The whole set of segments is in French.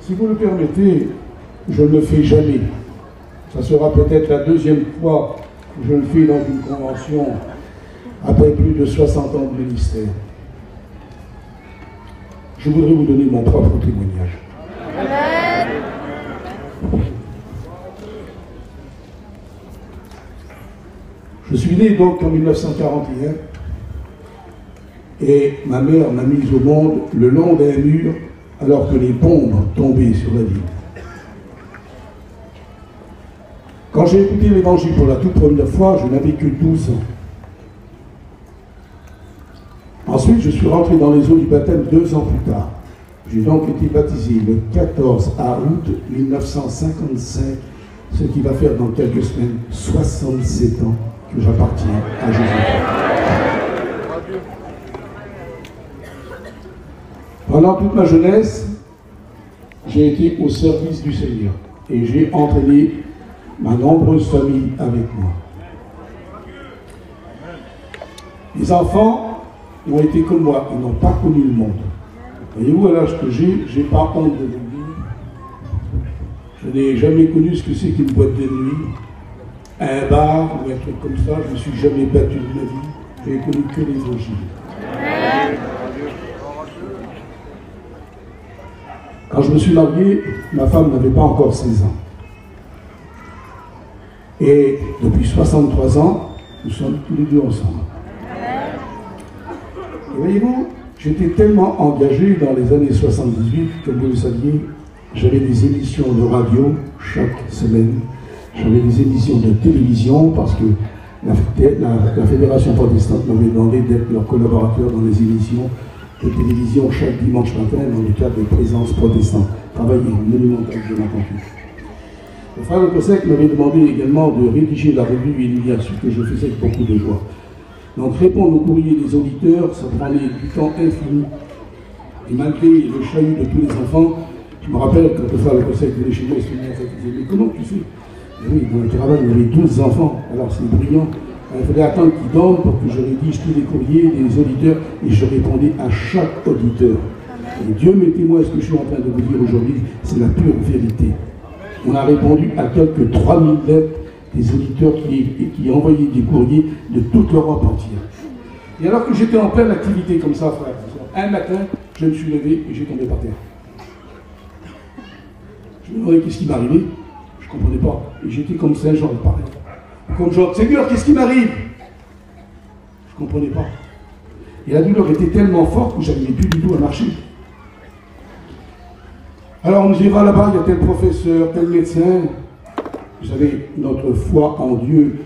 Si vous le permettez, je ne le fais jamais. Ça sera peut-être la deuxième fois que je le fais dans une convention après plus de 60 ans de ministère. Je voudrais vous donner mon propre témoignage. Je suis né donc en 1941 et ma mère m'a mise au monde le long d'un mur alors que les bombes tombaient sur la ville. Quand j'ai écouté l'évangile pour la toute première fois, je n'avais que 12 ans. Ensuite, je suis rentré dans les eaux du baptême 2 ans plus tard. J'ai donc été baptisé le 14 août 1955, ce qui va faire dans quelques semaines 67 ans que j'appartiens à Jésus. Pendant toute ma jeunesse, j'ai été au service du Seigneur et j'ai entraîné ma nombreuse famille avec moi. Les enfants ont été comme moi, ils n'ont pas connu le monde. Voyez-vous, à l'âge que j'ai pas honte de le dire. Je n'ai jamais connu ce que c'est qu'une boîte de nuit, un bar ou un truc comme ça. Je ne me suis jamais battu de ma vie. Je n'ai connu que l'évangile. Quand je me suis marié, ma femme n'avait pas encore 16 ans. Et depuis 63 ans, nous sommes tous les deux ensemble. Et voyez-vous, j'étais tellement engagé dans les années 78, comme vous le saviez, j'avais des émissions de radio chaque semaine, j'avais des émissions de télévision parce que la Fédération protestante m'avait demandé d'être leur collaborateur dans les émissions de télévision chaque dimanche matin dans le cadre de présence protestante, travail monumental de l'entendu. Le frère Le Cossec m'avait demandé également de rédiger la revue Il y a, ce que je faisais avec beaucoup de joie. Donc répondre aux courriers des auditeurs, ça prenait du temps infini. Et malgré le chahut de tous les enfants, je me rappelle quand le frère Le Cossec venait chez moi, il disait mais comment tu fais? Et oui, dans la caravane, il y avait 12 enfants, alors c'est brillant. Il fallait attendre qu'ils dorment pour que je rédige tous les courriers des auditeurs et je répondais à chaque auditeur. Et Dieu m'est témoin, ce que je suis en train de vous dire aujourd'hui, c'est la pure vérité. On a répondu à quelques 3000 lettres des auditeurs qui envoyaient des courriers de toute l'Europe entière. Et alors que j'étais en pleine activité comme ça, frère, un matin, je me suis levé et j'ai tombé par terre. Je me demandais qu'est-ce qui m'arrivait, je ne comprenais pas. Et j'étais comme Saint Jean, pareil. Comme genre, Seigneur, qu'est-ce qui m'arrive? Je ne comprenais pas. Et la douleur était tellement forte que je n'arrivais plus du tout à marcher. Alors on nous dira là-bas, il y a tel professeur, tel médecin. Vous savez, notre foi en Dieu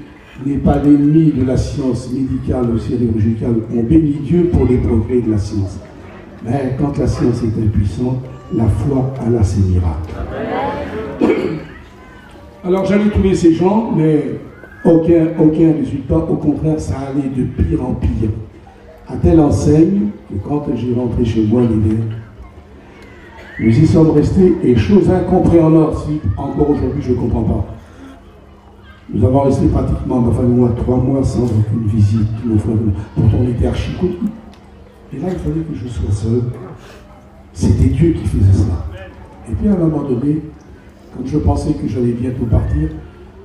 n'est pas l'ennemi de la science médicale ou chirurgicale. On bénit Dieu pour les progrès de la science. Mais quand la science est impuissante, la foi a ses miracles. Alors j'allais trouver ces gens, mais aucun résultat. Au contraire, ça allait de pire en pire. À telle enseigne que quand j'ai rentré chez moi l'hiver, nous y sommes restés, et chose incompréhensible, si encore aujourd'hui je ne comprends pas. Nous avons resté pratiquement, ma femme et moi, 3 mois sans aucune visite. Pourtant on était archi connus. Et là, il fallait que je sois seul. C'était Dieu qui faisait ça. Et puis à un moment donné, quand je pensais que j'allais bientôt partir,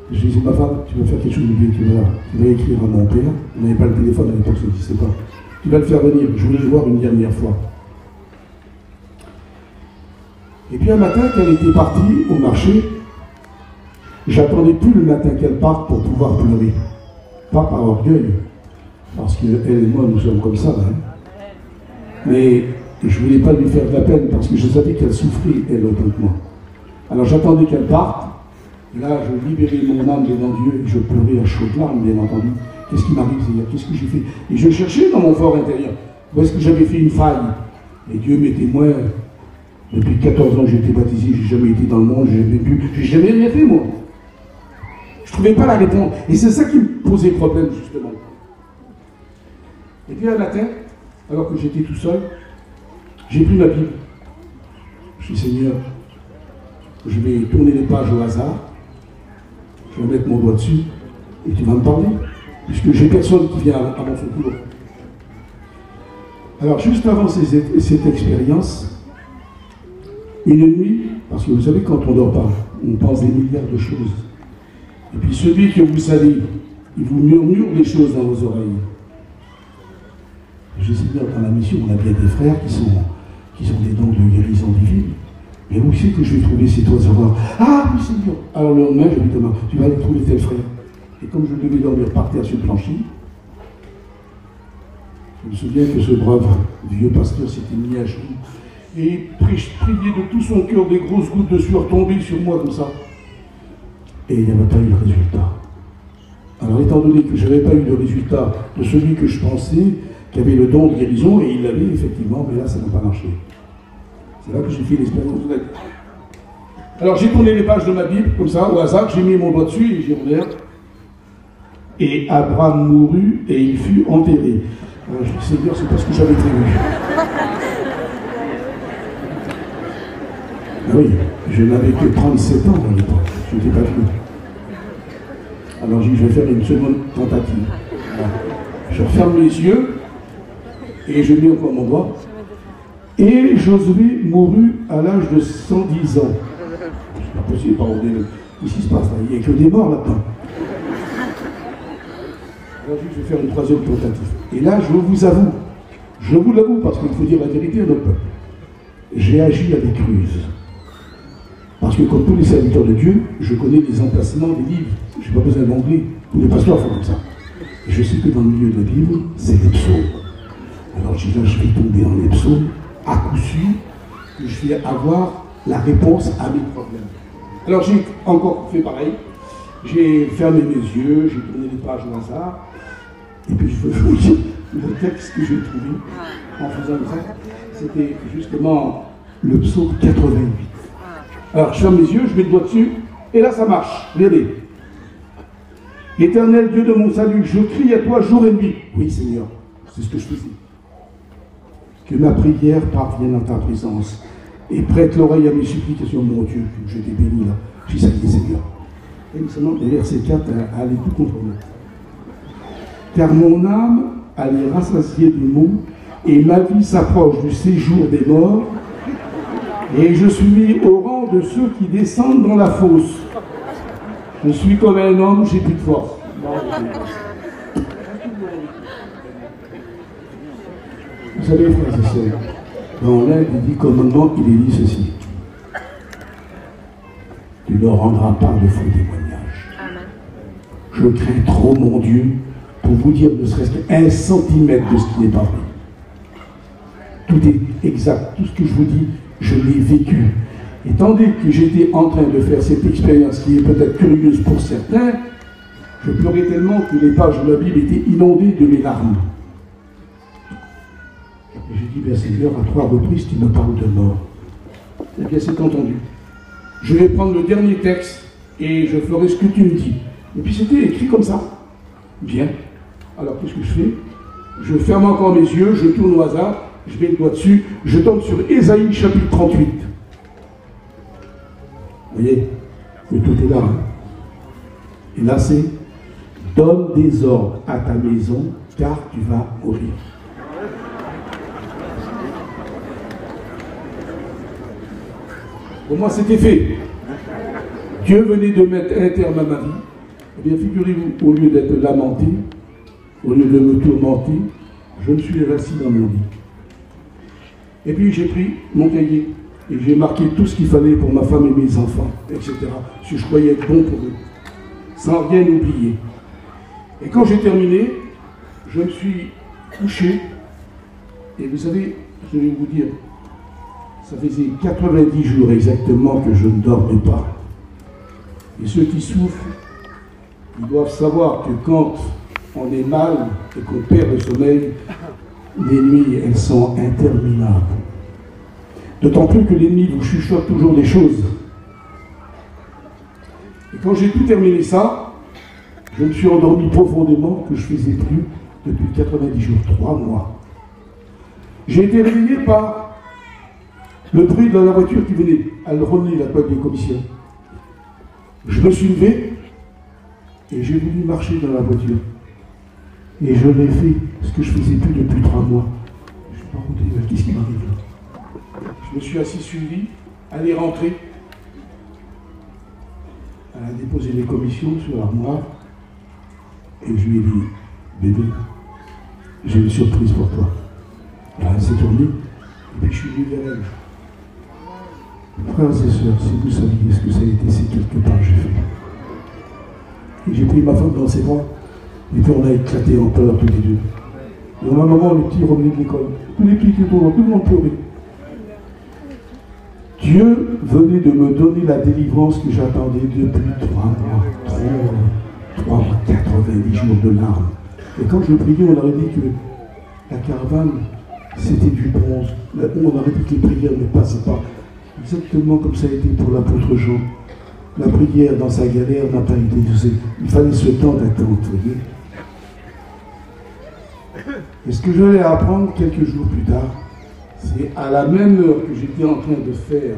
je disais, ma femme, tu vas faire quelque chose de bien, tu vas écrire à mon père. On n'avait pas le téléphone à l'époque, ça n'existait pas. Tu vas le faire venir, je voulais le voir une dernière fois. Et puis un matin, quand elle était partie au marché, j'attendais plus le matin qu'elle parte pour pouvoir pleurer. Pas par orgueil, parce qu'elle et moi, nous sommes comme ça. Hein. Mais je ne voulais pas lui faire de la peine, parce que je savais qu'elle souffrait, elle, autant que moi. Alors j'attendais qu'elle parte, et là, je libérais mon âme devant Dieu, et je pleurais à chaudes larmes, bien entendu. Qu'est-ce qui m'arrive, Seigneur? Qu'est-ce que j'ai fait? Et je cherchais dans mon fort intérieur, où est-ce que j'avais fait une faille? Et Dieu m'est témoin. Depuis 14 ans que j'ai été baptisé, je n'ai jamais été dans le monde, j'ai jamais rien fait, moi. Je ne trouvais pas la réponse. Et c'est ça qui me posait problème, justement. Et puis un matin, alors que j'étais tout seul, j'ai pris ma Bible. Je dis, Seigneur, je vais tourner les pages au hasard, je vais mettre mon doigt dessus, et tu vas me parler, puisque j'ai personne qui vient à mon secours. Alors, juste avant cette expérience, Une nuit, parce que vous savez, quand on ne dort pas, on pense des milliards de choses. Et puis celui que vous savez, il vous murmure des choses dans vos oreilles. Je sais bien, dans la mission, on a bien des frères qui ont des dons de guérison divine. Mais où c'est que je vais trouver ces toi savoir? Ah oui, Seigneur. Alors le lendemain, je lui demande, tu vas aller trouver tel frère. Et comme je devais dormir par terre sur le plancher, je me souviens que ce brave vieux pasteur s'était mis à genoux et priait de tout son cœur, des grosses gouttes de sueur tombées sur moi comme ça. Et il n'y avait pas eu de résultat. Alors étant donné que je n'avais pas eu de résultat de celui que je pensais, qui avait le don de guérison, et il l'avait effectivement, mais là ça n'a pas marché. C'est là que j'ai fait l'expérience de la vie. Alors j'ai tourné les pages de ma Bible, comme ça, au hasard, j'ai mis mon doigt dessus et j'ai ouvert. Et Abraham mourut et il fut enterré. Alors je dis, Seigneur, c'est pas ce que j'avais prévu. Oui, je n'avais que 37 ans à l'époque, je n'étais pas vieux. Alors j'ai dit, je vais faire une seconde tentative. Voilà. Je referme les yeux et je mets encore mon doigt. Et Josué mourut à l'âge de 110 ans. C'est pas possible, qu'est-ce qui se passe là? Il n'y a que des morts là-dedans. Alors je vais faire une troisième tentative. Et là, je vous l'avoue, parce qu'il faut dire la vérité à notre peuple. J'ai agi avec ruse. Parce que comme tous les serviteurs de Dieu, je connais les emplacements des livres. Je n'ai pas besoin d'anglais. Tous les pasteurs font comme ça. Et je sais que dans le milieu de la Bible, c'est les psaumes. Alors je dis là, je vais tomber dans les psaumes, à coup sûr, que je vais avoir la réponse à mes problèmes. Alors j'ai encore fait pareil. J'ai fermé mes yeux, j'ai tourné les pages au hasard. Et puis je veux vous dire, le texte que j'ai trouvé en faisant ça, c'était justement le psaume 88. Alors je ferme mes yeux, je mets le doigt dessus, et là ça marche. Regardez. Éternel Dieu de mon salut, je crie à toi jour et nuit. Oui Seigneur, c'est ce que je faisais. Que ma prière parvienne en ta présence et prête l'oreille à mes supplications, mon Dieu. Je t'ai béni là. J'ai salué Seigneur. Et nous sommes le verset 4 à aller tout contre moi. Car mon âme allait rassasier du mot et ma vie s'approche du séjour des morts. Et je suis mis au rang de ceux qui descendent dans la fosse. Je suis comme un homme, j'ai plus de force. Vous savez, frères et sœurs, dans l'un des 10 commandements, il est dit ceci. Tu ne rendras pas de faux témoignages. Je crains trop mon Dieu pour vous dire ne serait-ce qu'un centimètre de ce qui n'est pas vrai. Tout est exact, tout ce que je vous dis, je l'ai vécu. Et tandis que j'étais en train de faire cette expérience qui est peut-être curieuse pour certains, je pleurais tellement que les pages de la Bible étaient inondées de mes larmes. Et j'ai dit, bien Seigneur, à 3 reprises, tu me parles de mort. Eh bien, c'est entendu. Je vais prendre le dernier texte et je ferai ce que tu me dis. Et puis c'était écrit comme ça. Bien. Alors, qu'est-ce que je fais? Je ferme encore mes yeux, je tourne au hasard, je mets le doigt dessus, je tombe sur Ésaïe chapitre 38. Vous voyez, mais tout est là. Hein. Et là, c'est « Donne des ordres à ta maison, car tu vas mourir. » Pour moi, c'était fait. Dieu venait de mettre un terme à ma vie. Eh bien, figurez-vous, au lieu d'être lamenté, au lieu de me tourmenter, je me suis assis dans mon lit. Et puis, j'ai pris mon cahier et j'ai marqué tout ce qu'il fallait pour ma femme et mes enfants, etc. Ce que je croyais être bon pour eux, sans rien oublier. Et quand j'ai terminé, je me suis couché. Et vous savez, je vais vous dire, ça faisait 90 jours exactement que je ne dormais pas. Et ceux qui souffrent, ils doivent savoir que quand on est mal et qu'on perd le sommeil, les nuits, elles sont interminables. D'autant plus que l'ennemi vous chuchote toujours des choses. Et quand j'ai tout terminé ça, je me suis endormi profondément, que je ne faisais plus depuis 90 jours, 3 mois. J'ai été réveillé par le bruit de la voiture qui venait. Elle revenait la plaque des commissions. Je me suis levé et j'ai voulu marcher dans la voiture. Et je l'ai fait, ce que je ne faisais plus depuis 3 mois. Je ne sais pas qu'est-ce qui m'arrive là. Je me suis assis sur le lit Elle est rentrée. Elle a déposé les commissions sur l'armoire. Et je lui ai dit, bébé, j'ai une surprise pour toi. Alors elle s'est tournée. Et puis je suis venu vers elle. Frères et sœurs, si vous saviez ce que ça a été ces quelques pas que j'ai fait. Et j'ai pris ma femme dans ses bras. Et puis on a éclaté en pleurs tous les deux. Et au même moment, le petit revenait de l'école. Tous les petits qui étaient autour, tout le monde pleurait. Dieu venait de me donner la délivrance que j'attendais depuis 90 jours de larmes. Et quand je priais, on aurait dit que la caravane, c'était du bronze. On aurait dit que les prières ne passaient pas. Exactement comme ça a été pour l'apôtre Jean. La prière dans sa galère n'a pas été usée. Il fallait ce temps d'attente, vous voyez. Et ce que je vais apprendre quelques jours plus tard, c'est à la même heure que j'étais en train de faire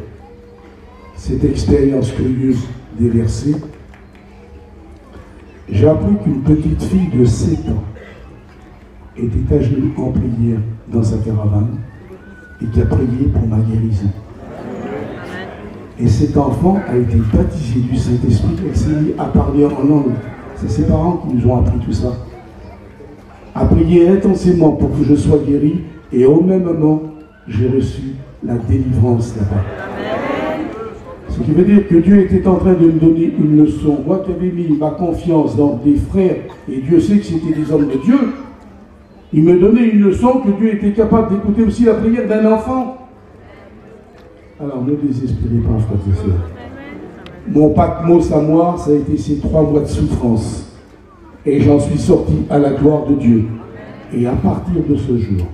cette expérience curieuse des versets, j'ai appris qu'une petite fille de 7 ans était à genoux en prière dans sa caravane et qui a prié pour ma guérison. Et cet enfant a été baptisé du Saint-Esprit, elle s'est mis à parler en langue. C'est ses parents qui nous ont appris tout ça. À prier intensément pour que je sois guéri, et au même moment, j'ai reçu la délivrance là-bas. Ce qui veut dire que Dieu était en train de me donner une leçon. Moi qui avais mis ma confiance dans des frères, et Dieu sait que c'était des hommes de Dieu, il me donnait une leçon que Dieu était capable d'écouter aussi la prière d'un enfant. Alors ne désespérez pas, frères et sœurs. Mon Patmos à moi, ça a été ces 3 mois de souffrance. Et j'en suis sorti à la gloire de Dieu. Et à partir de ce jour,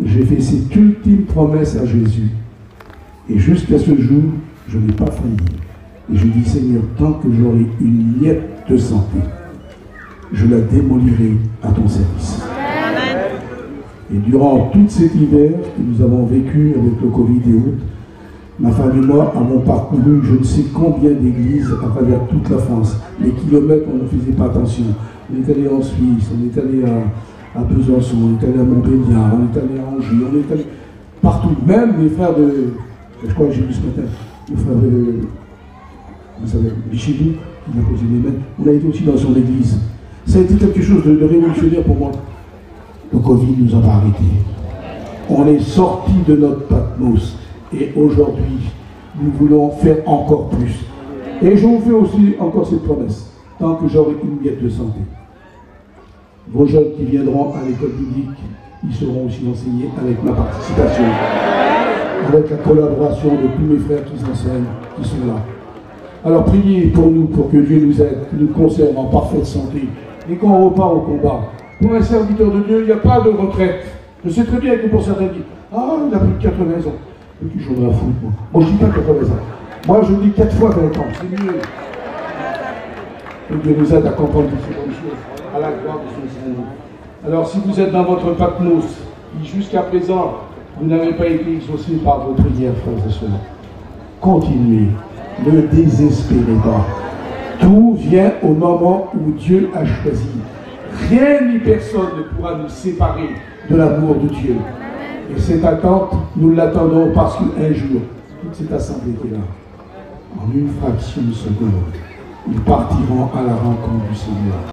j'ai fait cette ultime promesse à Jésus. Et jusqu'à ce jour, je n'ai pas failli. Et je dis, Seigneur, tant que j'aurai une miette de santé, je la démolirai à ton service. Amen. Et durant tout cet hiver que nous avons vécu avec le Covid et autres, ma femme et moi avons parcouru je ne sais combien d'églises à travers toute la France. Les kilomètres, on ne faisait pas attention. On est allé en Suisse, on est allé à Besançon, on est allé à Montbéliard, on est allé à Angers, on est allé partout. Même les frères de, je crois que j'ai vu ce matin, les frères de, vous savez, Michidou, qui m'a posé les mains. On a été aussi dans son église. Ça a été quelque chose de révolutionnaire pour moi. Le Covid nous a pas arrêtés. On est sorti de notre Patmos. Et aujourd'hui, nous voulons faire encore plus. Et je vous fais aussi encore cette promesse, tant que j'aurai une miette de santé. Vos jeunes qui viendront à l'école biblique, ils seront aussi enseignés avec ma participation, avec la collaboration de tous mes frères qui enseignent, qui sont là. Alors priez pour nous, pour que Dieu nous aide, qu'il nous conserve en parfaite santé, et qu'on repart au combat. Pour un serviteur de Dieu, il n'y a pas de retraite. Je sais très bien que pour certains disent, ah, il a plus de 80 ans. Et puis j'en ai à foutre, moi. Moi, je ne dis pas 80 ans. Moi, je dis 4 fois 20 ans. C'est mieux. Que Dieu nous aide à comprendre toutes ces bonnes choses, à la gloire de son Seigneur. Alors, si vous êtes dans votre Patmos, qui jusqu'à présent, vous n'avez pas été exaucé par vos prières, frères et sœurs, continuez. Ne désespérez pas. Tout vient au moment où Dieu a choisi. Rien ni personne ne pourra nous séparer de l'amour de Dieu. Et cette attente, nous l'attendons parce qu'un jour, toute cette assemblée qui est là, en une fraction de seconde, ils partiront à la rencontre du Seigneur.